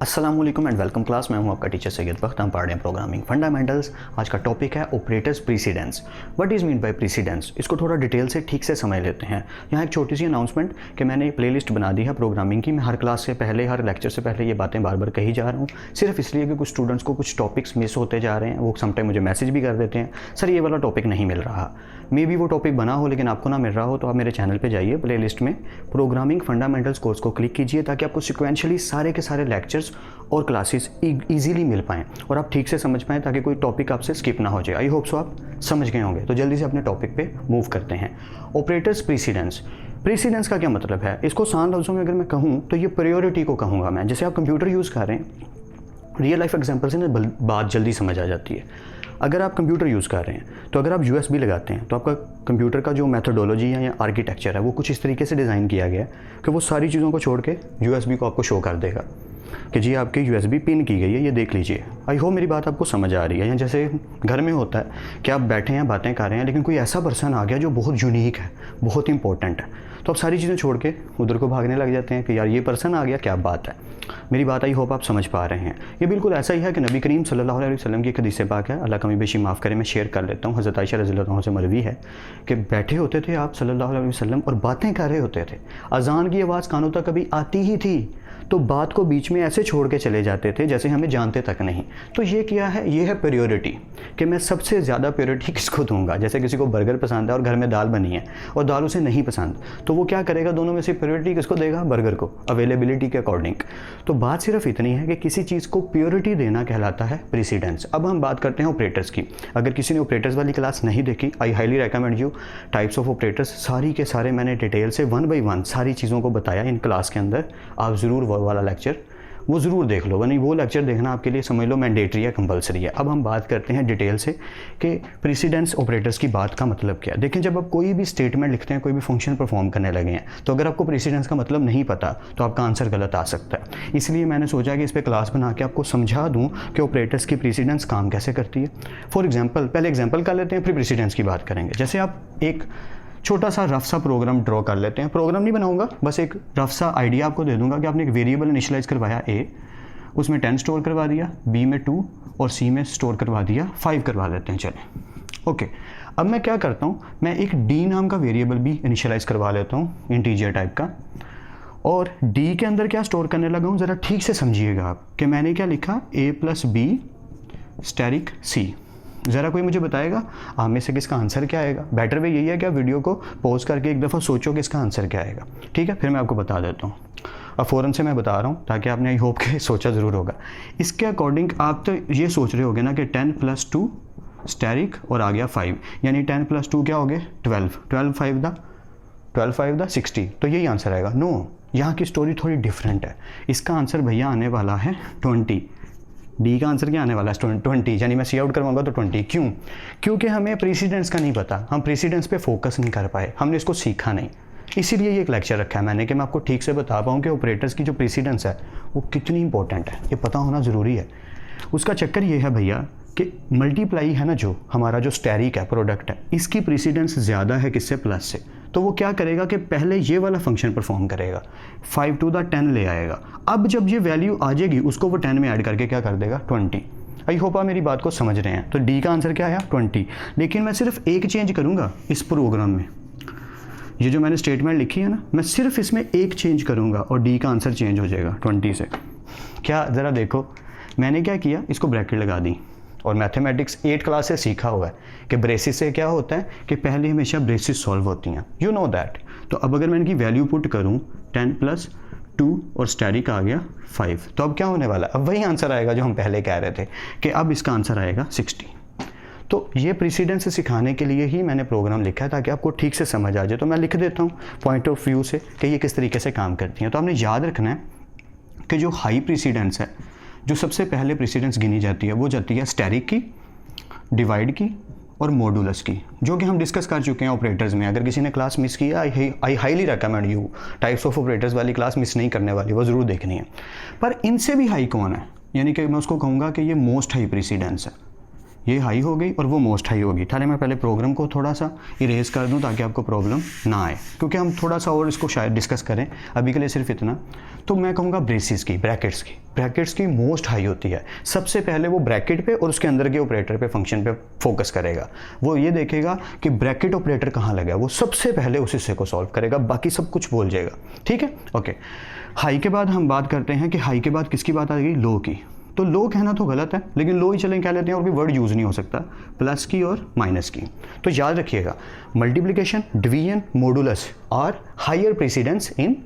अस्सलामुअलैकुम and welcome class. मैं हूं आपका टीचर सैयद बख्त। हम पढ़ रहे हैं प्रोग्रामिंग फंडामेंटल्स। आज का टॉपिक है operators precedence. What is mean by precedence, इसको थोड़ा डिटेल से ठीक से समझ लेते हैं। यहाँ एक छोटी सी अनाउंसमेंट कि मैंने एक प्लेलिस्ट बना दी है प्रोग्रामिंग की। मैं हर क्लास से पहले, हर लेक्चर से पहले ये बातें बार बार कही जा रहा हूँ, सिर्फ इसलिए कि कुछ स्टूडेंट्स को कुछ टॉपिक्स मिस होते जा रहे हैं। वो समटाइम मुझे मैसेज भी कर देते हैं, सर ये वाला टॉपिक नहीं मिल रहा। मे बी वो टॉपिक बना हो लेकिन आपको ना मिल रहा हो, तो आप मेरे चैनल पे जाइए, प्लेलिस्ट में प्रोग्रामिंग फंडामेंटल्स कोर्स को क्लिक कीजिए ताकि आपको सिक्वेंशली सारे के सारे लेक्चर्स और क्लासेस ईजिली मिल पाएँ और आप ठीक से समझ पाएँ ताकि कोई टॉपिक आपसे स्किप ना हो जाए। आई होप सो आप समझ गए होंगे। तो जल्दी से अपने टॉपिक पे मूव करते हैं। Operators precedence. प्रीसीडेंस का क्या मतलब है? इसको आसान लफ्ज़ों में अगर मैं कहूँ तो ये प्रायोरिटी को कहूँगा मैं। जैसे आप कंप्यूटर यूज़ कर रहे हैं, रियल लाइफ एग्जाम्पल से ना बात जल्दी समझ आ जाती है। अगर आप कंप्यूटर यूज़ कर रहे हैं तो अगर आप USB लगाते हैं तो आपका कंप्यूटर का जो मेथोडोलॉजी है या आर्किटेक्चर है वो कुछ इस तरीके से डिज़ाइन किया गया है कि वो सारी चीज़ों को छोड़ के USB को आपको शो कर देगा कि जी आपकी USB पिन की गई है, ये देख लीजिए। आई होप मेरी बात आपको समझ आ रही है। या जैसे घर में होता है कि आप बैठे हैं, बातें कर रहे हैं, लेकिन कोई ऐसा पर्सन आ गया जो बहुत यूनिक है, बहुत इंपॉर्टेंट है, तो आप सारी चीज़ें छोड़ के उधर को भागने लग जाते हैं कि यार ये पर्सन आ गया, क्या बात है। मेरी बात आई होप आप समझ पा रहे हैं। ये बिल्कुल ऐसा ही है कि नबी करीम सल्लल्लाहु अलैहि वसल्लम की एक हदीस पाक है, अल्लाह कमी बेशी माफ़ करे, मैं शेयर कर लेता हूँ। हज़रत आयशा रज़ियल्लाहु अन्हा से मरवी है कि बैठे होते थे आप सल्लल्लाहु अलैहि वसल्लम और बातें कर रहे होते थे। अज़ान की आवाज़ कानों तक कभी आती ही थी तो बात को बीच में ऐसे छोड़ के चले जाते थे जैसे हमें जानते तक नहीं। तो ये क्या है? ये है प्रायोरिटी, कि मैं सबसे ज़्यादा प्रायोरिटी किसको दूंगा। जैसे किसी को बर्गर पसंद है और घर में दाल बनी है और दाल उसे नहीं पसंद, तो वो क्या करेगा? दोनों में से प्रायोरिटी किसको देगा? बर्गर को, अवेलेबिलिटी के अकॉर्डिंग। तो बात सिर्फ इतनी है कि किसी चीज़ को प्रायोरिटी देना कहलाता है प्रीसीडेंस। अब हम बात करते हैं ऑपरेटर्स की। अगर किसी ने ऑपरेटर्स वाली क्लास नहीं देखी, I highly recommend you. Types of operators सारी के सारे मैंने डिटेल से 1 बाय 1 सारी चीज़ों को बताया इन क्लास के अंदर। आप ज़रूर वो वाला लेक्चर वो ज़रूर देख लो, वरना वो लेक्चर देखना आपके लिए समझ लो मैंडेटरी है, कंपलसरी है। अब हम बात करते हैं डिटेल से कि प्रीसीडेंस ऑपरेटर्स की बात का मतलब क्या है। देखें, जब आप कोई भी स्टेटमेंट लिखते हैं, कोई भी फंक्शन परफॉर्म करने लगे हैं, तो अगर आपको प्रीसीडेंस का मतलब नहीं पता तो आपका आंसर गलत आ सकता है। इसलिए मैंने सोचा कि इस पर क्लास बना के आपको समझा दूँ कि ऑपरेटर्स की प्रीसीडेंस काम कैसे करती है। फॉर एग्जाम्पल, पहले एग्जाम्पल कर लेते हैं, फिर प्रीसीडेंस की बात करेंगे। जैसे आप एक छोटा सा रफ सा प्रोग्राम ड्रॉ कर लेते हैं। प्रोग्राम नहीं बनाऊंगा, बस एक रफ सा आइडिया आपको दे दूंगा कि आपने एक वेरिएबल इनिशियलाइज करवाया A, उसमें 10 स्टोर करवा दिया, B में 2 और C में स्टोर करवा दिया 5 करवा लेते हैं। चलें, ओके। अब मैं क्या करता हूँ, मैं एक D नाम का वेरिएबल भी इनिशियलाइज करवा लेता हूँ, इंटीजर टाइप का। और D के अंदर क्या स्टोर करने लगा हूँ, ज़रा ठीक से समझिएगा आप कि मैंने क्या लिखा, A + B स्टैरिक C। ज़रा कोई मुझे बताएगा आप में से किसका आंसर क्या आएगा? बेटर वे यही है कि आप वीडियो को पॉज करके एक दफ़ा सोचो कि इसका आंसर क्या आएगा। ठीक है, फिर मैं आपको बता देता हूँ। अब फ़ौरन से मैं बता रहा हूँ ताकि आपने आई होप के सोचा ज़रूर होगा। इसके अकॉर्डिंग आप तो ये सोच रहे होगे ना कि 10 + 2 स्टैरिक और आ गया 5, यानी 10 + 2 क्या हो गए? 12, 12 5 द 60, तो यही आंसर आएगा। नो, यहाँ की स्टोरी थोड़ी डिफरेंट है। इसका आंसर भैया आने वाला है 20। डी का आंसर क्या आने वाला है? 20, यानी मैं सी आउट करवाऊंगा तो 20। क्यों? क्योंकि हमें प्रीसीडेंस का नहीं पता, हम प्रीसीडेंस पे फोकस नहीं कर पाए, हमने इसको सीखा नहीं। इसीलिए ये एक लेक्चर रखा है मैंने कि मैं आपको ठीक से बता पाऊँ कि ऑपरेटर्स की जो प्रीसीडेंस है वो कितनी इंपॉर्टेंट है, ये पता होना ज़रूरी है। उसका चक्कर ये है भैया कि मल्टीप्लाई है ना, जो हमारा जो स्टैरिक है, प्रोडक्ट है, इसकी प्रीसीडेंस ज़्यादा है किससे? प्लस से। तो वो क्या करेगा कि पहले ये वाला फंक्शन परफॉर्म करेगा, 5 to the 10 ले आएगा। अब जब ये वैल्यू आ जाएगी उसको वो 10 में ऐड करके क्या कर देगा? 20। आई होप आप मेरी बात को समझ रहे हैं। तो डी का आंसर क्या आया? 20। लेकिन मैं सिर्फ एक चेंज करूँगा इस प्रोग्राम में, ये जो मैंने स्टेटमेंट लिखी है ना, मैं सिर्फ इसमें एक चेंज करूँगा और डी का आंसर चेंज हो जाएगा 20 से। क्या? ज़रा देखो, मैंने क्या किया, इसको ब्रैकेट लगा दी। और मैथमेटिक्स 8 क्लास से सीखा हुआ है कि ब्रेसिस से क्या होता है कि पहले हमेशा ब्रेसिस सॉल्व होती हैं, यू नो दैट। तो अब अगर मैं इनकी वैल्यू पुट करूं 10 + 2 और स्टैरिक आ गया 5, तो अब क्या होने वाला? अब वही आंसर आएगा जो हम पहले कह रहे थे कि अब इसका आंसर आएगा 60। तो ये प्रीसीडेंस से सिखाने के लिए ही मैंने प्रोग्राम लिखा है ताकि आपको ठीक से समझ आ जाए। तो मैं लिख देता हूँ पॉइंट ऑफ व्यू से कि ये किस तरीके से काम करती हैं। तो आपने याद रखना है कि जो हाई प्रीसीडेंस है, जो सबसे पहले प्रीसीडेंस गिनी जाती है, वो जाती है स्टैरिक की, डिवाइड की और मॉडुलस की, जो कि हम डिस्कस कर चुके हैं ऑपरेटर्स में। अगर किसी ने क्लास मिस किया, I highly recommend you, types of operators वाली क्लास मिस नहीं करने वाली, वो ज़रूर देखनी है। पर इनसे भी हाई कौन है, यानी कि मैं उसको कहूँगा कि ये मोस्ट हाई प्रीसीडेंस है, ये हाई हो गई और वो मोस्ट हाई होगी। थाने मैं पहले प्रोग्राम को थोड़ा सा इरेज कर दूं ताकि आपको प्रॉब्लम ना आए, क्योंकि हम थोड़ा सा और इसको शायद डिस्कस करें, अभी के लिए सिर्फ इतना। तो मैं कहूँगा ब्रेसिस की, ब्रैकेट्स की मोस्ट हाई होती है। सबसे पहले वो ब्रैकेट पे और उसके अंदर के ऑपरेटर पे, फंक्शन पे फोकस करेगा। वो ये देखेगा कि ब्रैकेट ऑपरेटर कहाँ लगा है, वो सबसे पहले उस हिस्से को सॉल्व करेगा, बाकी सब कुछ बोल जाएगा। ठीक है, ओके। हाई के बाद हम बात करते हैं कि हाई के बाद किसकी बात आ गई, लो की। तो लो कहना तो गलत है, लेकिन लो ही चलें कह लेते हैं, और भी वर्ड यूज़ नहीं हो सकता, प्लस की और माइनस की। तो याद रखिएगा, मल्टीप्लिकेशन, डिवीजन, मॉडुलस और हायर प्रेसिडेंस इन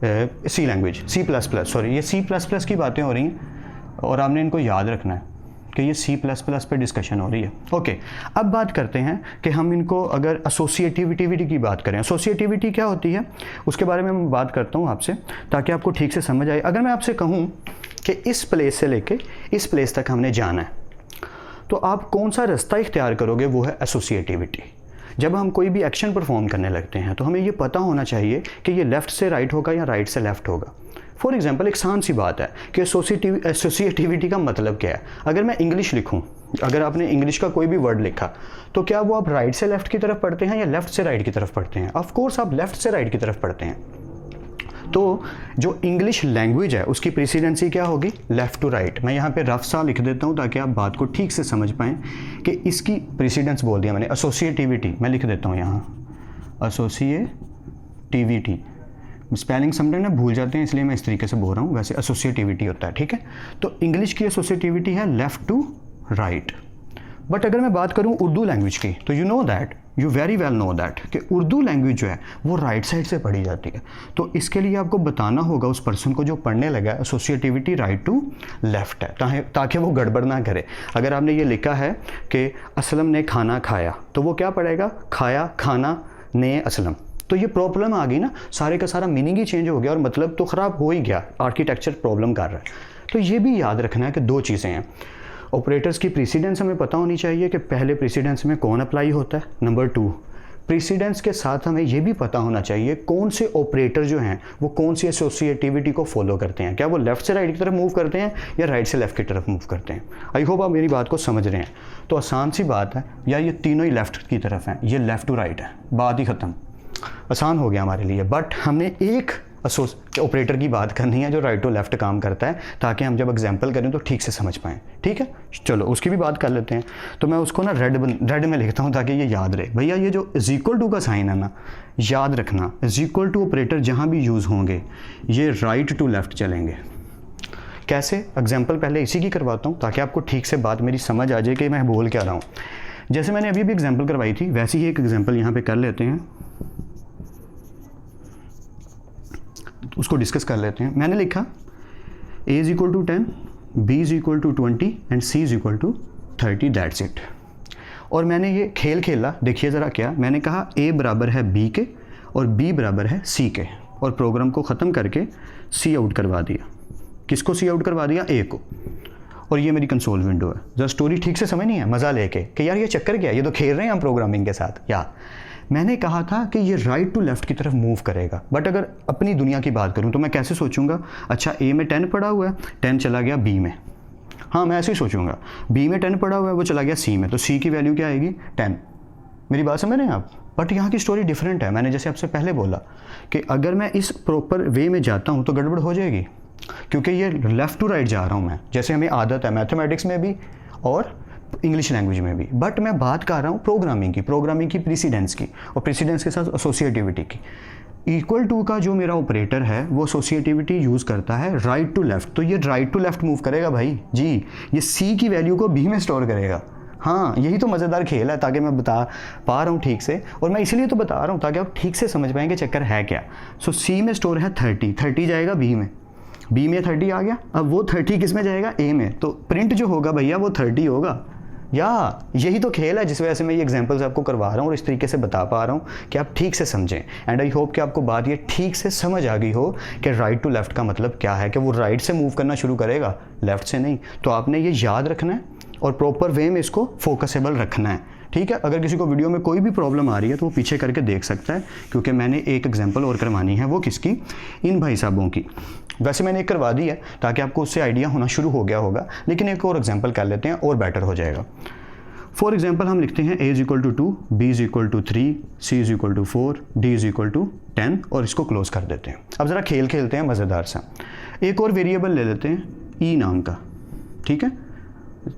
सी लैंग्वेज, C++, सॉरी ये C++ की बातें हो रही हैं और आपने इनको याद रखना है कि ये C++ पे डिस्कशन हो रही है। ओके, अब बात करते हैं कि हम इनको अगर एसोसिएटिविटी की बात करें, एसोसिएटिविटी क्या होती है उसके बारे में मैं बात करता हूँ आपसे, ताकि आपको ठीक से समझ आए। अगर मैं आपसे कहूँ कि इस प्लेस से लेके इस प्लेस तक हमने जाना है, तो आप कौन सा रास्ता इख्तियार करोगे, वो है एसोसिएटिविटी। जब हम कोई भी एक्शन परफॉर्म करने लगते हैं तो हमें ये पता होना चाहिए कि ये लेफ़्ट से राइट होगा या राइट से लेफ़्ट होगा। फॉर एग्जांपल, एक आसान सी बात है कि एसोसिएटिविटी का मतलब क्या है। अगर मैं इंग्लिश लिखूं, अगर आपने इंग्लिश का कोई भी वर्ड लिखा, तो क्या वो आप राइट से लेफ़्ट की तरफ पढ़ते हैं या लेफ़्ट से राइट की तरफ पढ़ते हैं? ऑफ कोर्स आप लेफ़्ट से राइट की तरफ पढ़ते हैं। तो जो इंग्लिश लैंग्वेज है उसकी प्रेसिडेंसी क्या होगी, लेफ़्ट टू राइट। मैं यहाँ पे रफ सा लिख देता हूँ ताकि आप बात को ठीक से समझ पाएँ कि इसकी प्रेसिडेंस बोल दिया मैंने, एसोसिएटिविटी। मैं लिख देता हूँ यहाँ एसोसिएटिविटी। स्पेलिंग समटाइम ना भूल जाते हैं, इसलिए मैं इस तरीके से बोल रहा हूँ, वैसे एसोसिएटिविटी होता है। ठीक है, तो इंग्लिश की एसोसिएटिविटी है लेफ़्ट टू राइट। बट अगर मैं बात करूँ उर्दू लैंग्वेज की, तो you very well know that कि उर्दू लैंग्वेज जो है वो राइट साइड से पढ़ी जाती है। तो इसके लिए आपको बताना होगा उस पर्सन को जो पढ़ने लगा है, एसोसिएटिविटी राइट टू लेफ़्ट है, ताकि वो गड़बड़ ना करे। अगर आपने ये लिखा है कि असलम ने खाना खाया, तो वो क्या पढ़ेगा, खाया, खाना, ने, असलम। तो ये प्रॉब्लम आ गई ना, सारे का सारा मीनिंग ही चेंज हो गया और मतलब तो ख़राब हो ही गया, आर्किटेक्चर प्रॉब्लम कर रहा है। तो ये भी याद रखना है कि दो चीज़ें हैं, ऑपरेटर्स की प्रेसिडेंस हमें पता होनी चाहिए कि पहले प्रेसिडेंस में कौन अप्लाई होता है। नंबर 2, प्रेसिडेंस के साथ हमें ये भी पता होना चाहिए कौन से ऑपरेटर जो हैं वो कौन सी एसोसिएटिविटी को फॉलो करते हैं। क्या वो लेफ़्ट से राइट की तरफ मूव करते हैं या राइट से लेफ़्ट की तरफ मूव करते हैं। आई होप आप मेरी बात को समझ रहे हैं। तो आसान सी बात है, या ये तीनों ही लेफ़्ट की तरफ हैं, ये लेफ़्ट टू राइट है, बात ही ख़त्म, आसान हो गया हमारे लिए। बट हमने एक ऑपरेटर की बात करनी है जो राइट टू लेफ़्ट काम करता है, ताकि हम जब एग्जांपल करें तो ठीक से समझ पाएँ। ठीक है, चलो उसकी भी बात कर लेते हैं। तो मैं उसको ना रेड में लिखता हूँ ताकि ये याद रहे। भैया ये जो इज इक्वल टू का साइन है ना, याद रखना, इज इक्वल टू ऑपरेटर जहाँ भी यूज़ होंगे ये राइट टू लेफ़्ट चलेंगे। कैसे, एग्जाम्पल पहले इसी की करवाता हूँ ताकि आपको ठीक से बात मेरी समझ आ जाए कि मैं बोल क्या रहा हूँ। जैसे मैंने अभी भी एग्जाम्पल करवाई थी, वैसे ही एक एग्जाम्पल यहाँ पर कर लेते हैं, उसको डिस्कस कर लेते हैं। मैंने लिखा a is equal to 10, b is equal to 20 and c is equal to 30, that's it. और मैंने ये खेल खेला, देखिए ज़रा क्या, मैंने कहा a बराबर है b के और b बराबर है c के, और प्रोग्राम को ख़त्म करके c आउट करवा दिया। किसको c आउट करवा दिया, a को। और ये मेरी कंसोल विंडो है। जरा स्टोरी ठीक से समझ नहीं है, मज़ा लेके कि यार ये चक्कर क्या है, ये तो खेल रहे हैं हम प्रोग्रामिंग के साथ। या मैंने कहा था कि ये राइट टू लेफ़्ट की तरफ मूव करेगा, बट अगर अपनी दुनिया की बात करूं तो मैं कैसे सोचूंगा, अच्छा a में 10 पड़ा हुआ है, 10 चला गया b में। हाँ, मैं ऐसे ही सोचूंगा, b में 10 पड़ा हुआ है, वो चला गया c में, तो c की वैल्यू क्या आएगी, 10। मेरी बात समझ रहे हैं आप। बट यहाँ की स्टोरी डिफरेंट है। मैंने जैसे आपसे पहले बोला कि अगर मैं इस प्रॉपर वे में जाता हूँ तो गड़बड़ हो जाएगी, क्योंकि ये लेफ़्ट टू राइट जा रहा हूँ मैं, जैसे हमें आदत है मैथमेटिक्स में भी और इंग्लिश लैंग्वेज में भी। बट मैं बात कर रहा हूँ प्रोग्रामिंग की प्रेसिडेंस की, और प्रेसिडेंस के साथ एसोसिएटिविटी की। इक्वल टू का जो मेरा ऑपरेटर है वो एसोसिएटिविटी यूज़ करता है राइट टू लेफ़्ट, तो ये राइट टू लेफ़्ट मूव करेगा भाई जी, ये c की वैल्यू को b में स्टोर करेगा। हाँ, यही तो मज़ेदार खेल है, ताकि मैं बता पा रहा हूँ ठीक से, और मैं इसलिए तो बता रहा हूँ ताकि आप ठीक से समझ पाएंगे चक्कर है क्या। सो c में स्टोर है 30 जाएगा b में, b में 30 आ गया, अब वो 30 किस में जाएगा, a में, तो प्रिंट जो होगा भैया वो 30 होगा। या यही तो खेल है जिस वजह से मैं ये एग्जांपल्स आपको करवा रहा हूँ और इस तरीके से बता पा रहा हूँ कि आप ठीक से समझें। एंड आई होप कि आपको बात ये ठीक से समझ आ गई हो कि राइट टू लेफ़्ट का मतलब क्या है, कि वो राइट से मूव करना शुरू करेगा, लेफ़्ट से नहीं। तो आपने ये याद रखना है और प्रॉपर वे में इसको फोकसेबल रखना है। ठीक है, अगर किसी को वीडियो में कोई भी प्रॉब्लम आ रही है तो वो पीछे करके देख सकता है, क्योंकि मैंने एक एग्जांपल और करवानी है, वो किसकी, इन भाई साहबों की। वैसे मैंने एक करवा दी है ताकि आपको उससे आइडिया होना शुरू हो गया होगा, लेकिन एक और एग्जांपल कर लेते हैं और बेटर हो जाएगा। फॉर एग्जाम्पल हम लिखते हैं a is equal to 2, b is equal to 3, c is equal to 4, d is equal to 10 और इसको क्लोज कर देते हैं। अब ज़रा खेल खेलते हैं मज़ेदार सा। एक और वेरिएबल ले लेते हैं e नाम का, ठीक है,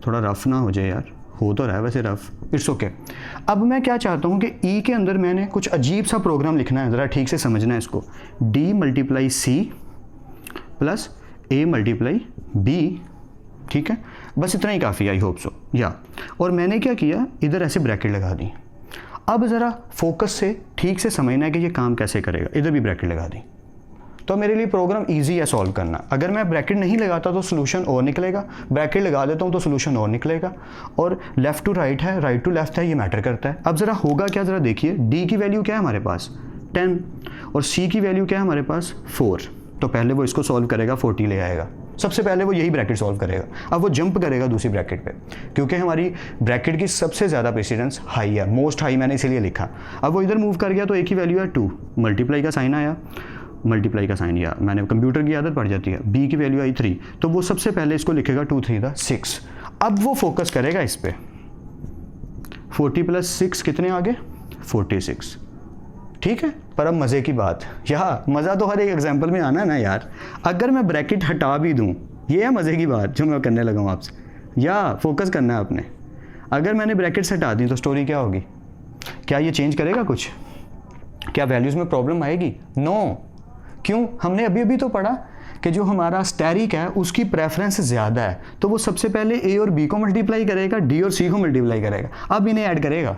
थोड़ा रफ ना हो जाए यार, हो तो रहा है वैसे रफ, इट्स ओके। अब मैं क्या चाहता हूँ कि e के अंदर मैंने कुछ अजीब सा प्रोग्राम लिखना है, ज़रा ठीक से समझना है इसको। d multiply c plus a multiply b, ठीक है, बस इतना ही काफ़ी, आई होप सो या। और मैंने क्या किया, इधर ऐसे ब्रैकेट लगा दी। अब ज़रा फोकस से ठीक से समझना है कि ये काम कैसे करेगा। इधर भी ब्रैकेट लगा दी, तो मेरे लिए प्रोग्राम इजी है सॉल्व करना। अगर मैं ब्रैकेट नहीं लगाता तो सोल्यूशन और निकलेगा, ब्रैकेट लगा देता हूँ तो सोल्यूशन और निकलेगा। और लेफ़्ट टू राइट है, राइट टू लेफ्ट है, ये मैटर करता है। अब ज़रा होगा क्या, ज़रा देखिए, d की वैल्यू क्या है हमारे पास 10 और c की वैल्यू क्या है हमारे पास 4। तो पहले वो इसको सॉल्व करेगा, 40 ले आएगा, सबसे पहले वो यही ब्रैकेट सॉल्व करेगा। अब वो जंप करेगा दूसरी ब्रैकेट पे, क्योंकि हमारी ब्रैकेट की सबसे ज़्यादा प्रेसिडेंस हाई है, मोस्ट हाई मैंने इसीलिए लिखा। अब वो इधर मूव कर गया तो एक ही वैल्यू है 2, मल्टीप्लाई का साइन आया, मल्टीप्लाई का साइन या मैंने कंप्यूटर की आदत पड़ जाती है। b की वैल्यू आई 3, तो वो सबसे पहले इसको लिखेगा 2 3 6। अब वो फोकस करेगा इस पर, 40 प्लस 6 कितने आ गए 46, ठीक है। पर अब मज़े की बात, यहाँ मज़ा तो हर एक एग्जाम्पल में आना है ना यार। अगर मैं ब्रैकेट हटा भी दूँ, ये है मज़े की बात जो मैं करने लगा हूँ आपसे, या फोकस करना है आपने। अगर मैंने ब्रैकेट्स हटा दी तो स्टोरी क्या होगी, क्या ये चेंज करेगा कुछ, क्या वैल्यूज़ में प्रॉब्लम आएगी? नो। क्यों? हमने अभी अभी तो पढ़ा कि जो हमारा स्टैरिक है उसकी प्रेफरेंस ज़्यादा है, तो वो सबसे पहले a और b को मल्टीप्लाई करेगा, d और c को मल्टीप्लाई करेगा, अब इन्हें ऐड करेगा।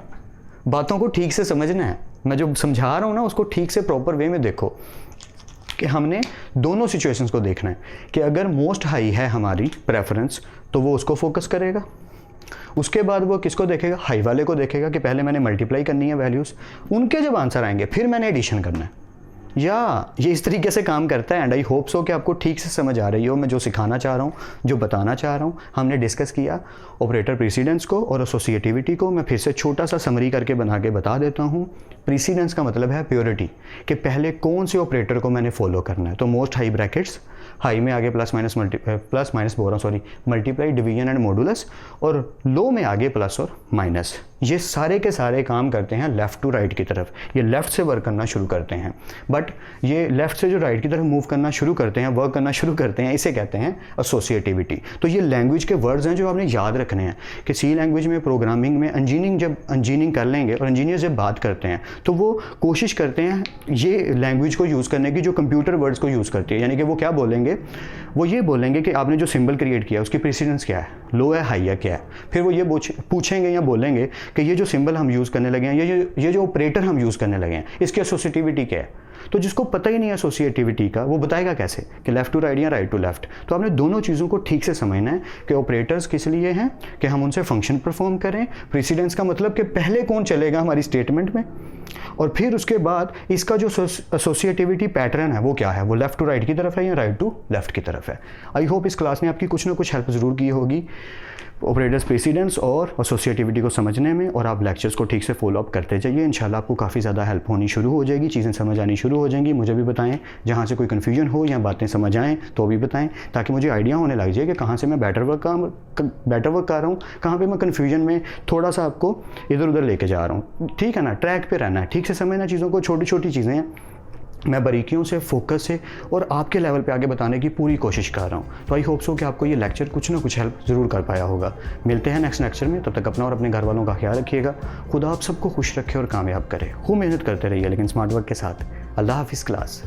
बातों को ठीक से समझना है, मैं जो समझा रहा हूँ ना उसको ठीक से प्रॉपर वे में देखो कि हमने दोनों सिचुएशंस को देखना है कि अगर मोस्ट हाई है हमारी प्रेफरेंस तो वो उसको फोकस करेगा, उसके बाद वो किसको देखेगा, हाई वाले को देखेगा कि पहले मैंने मल्टीप्लाई करनी है वैल्यूज़, उनके जब आंसर आएंगे फिर मैंने एडिशन करना है। या ये इस तरीके से काम करता है। एंड आई होप सो कि आपको ठीक से समझ आ रही हो मैं जो सिखाना चाह रहा हूँ, जो बताना चाह रहा हूँ। हमने डिस्कस किया ऑपरेटर प्रीसीडेंस को और एसोसिएटिविटी को। मैं फिर से छोटा सा समरी करके बना के बता देता हूँ। प्रीसीडेंस का मतलब है प्योरिटी, कि पहले कौन से ऑपरेटर को मैंने फॉलो करना है। तो मोस्ट हाई ब्रैकेट्स, हाई में आगे plus minus multiply division and modulus, और लो में आगे प्लस और माइनस। ये सारे के सारे काम करते हैं लेफ़्ट टू राइट की तरफ। ये लेफ़्ट से वर्क करना शुरू करते हैं, बट ये लेफ़्ट से जो राइट की तरफ मूव करना शुरू करते हैं, वर्क करना शुरू करते हैं, इसे कहते हैं एसोसिएटिविटी। तो ये लैंग्वेज के वर्ड्स हैं जो आपने याद रखने हैं कि सी लैंग्वेज में, प्रोग्रामिंग में, इंजीनियरिंग कर लेंगे और इंजीनियर जब बात करते हैं तो वो कोशिश करते हैं ये लैंग्वेज को यूज़ करने की जो कंप्यूटर वर्ड्स को यूज़ करती है। यानी कि वो क्या बोलेंगे, वो ये बोलेंगे कि आपने जो सिंबल क्रिएट किया उसकी प्रेसिडेंस क्या है, लो है, हाई है, क्या है। फिर वो ये पूछेंगे या बोलेंगे कि ये जो सिंबल हम यूज़ करने लगे हैं, ये जो ऑपरेटर हम यूज़ करने लगे हैं, इसकी एसोसिएटिविटी क्या है। तो जिसको पता ही नहीं है एसोसिएटिविटी का, वो बताएगा कैसे कि लेफ़्ट टू राइट या राइट टू लेफ़्ट। तो आपने दोनों चीज़ों को ठीक से समझना है कि ऑपरेटर्स किस लिए हैं, कि हम उनसे फंक्शन परफॉर्म करें। प्रेसिडेंस का मतलब कि पहले कौन चलेगा हमारी स्टेटमेंट में, और फिर उसके बाद इसका जो एसोसिएटिविटी पैटर्न है वो क्या है, वो लेफ़्ट टू राइट की तरफ है या राइट टू लेफ़्ट की तरफ है। आई होप इस क्लास ने आपकी कुछ ना कुछ हेल्प ज़रूर की होगी ऑपरेटर्स प्रेसिडेंस और एसोसिएटिविटी को समझने में, और आप लेक्चर्स को ठीक से फॉलो अप करते जाइए। इंशाल्लाह आपको काफ़ी ज़्यादा हेल्प होनी शुरू हो जाएगी, चीज़ें समझ आनी शुरू हो जाएंगी। मुझे भी बताएं जहाँ से कोई कन्फ्यूजन हो या बातें समझ आएँ तो भी बताएं, ताकि मुझे आइडिया होने लग जाए कि कहाँ से मैं बेटर वर्क कर रहा हूँ, कहाँ पर मैं कन्फ्यूजन में थोड़ा सा आपको इधर उधर लेके जा रहा हूँ। ठीक है ना, ट्रैक पर रहना है, ठीक से समझना चीज़ों को। छोटी छोटी चीज़ें हैं, मैं बारीकियों से, फोकस से और आपके लेवल पे आगे बताने की पूरी कोशिश कर रहा हूँ। तो आई होप सो कि आपको ये लेक्चर कुछ ना कुछ हेल्प ज़रूर कर पाया होगा। मिलते हैं नेक्स्ट लेक्चर में, तब तक अपना और अपने घर वालों का ख्याल रखिएगा। खुदा आप सबको खुश रखे और कामयाब करे। खूब मेहनत करते रहिए लेकिन स्मार्ट वर्क के साथ। अल्लाह हाफिज़ क्लास।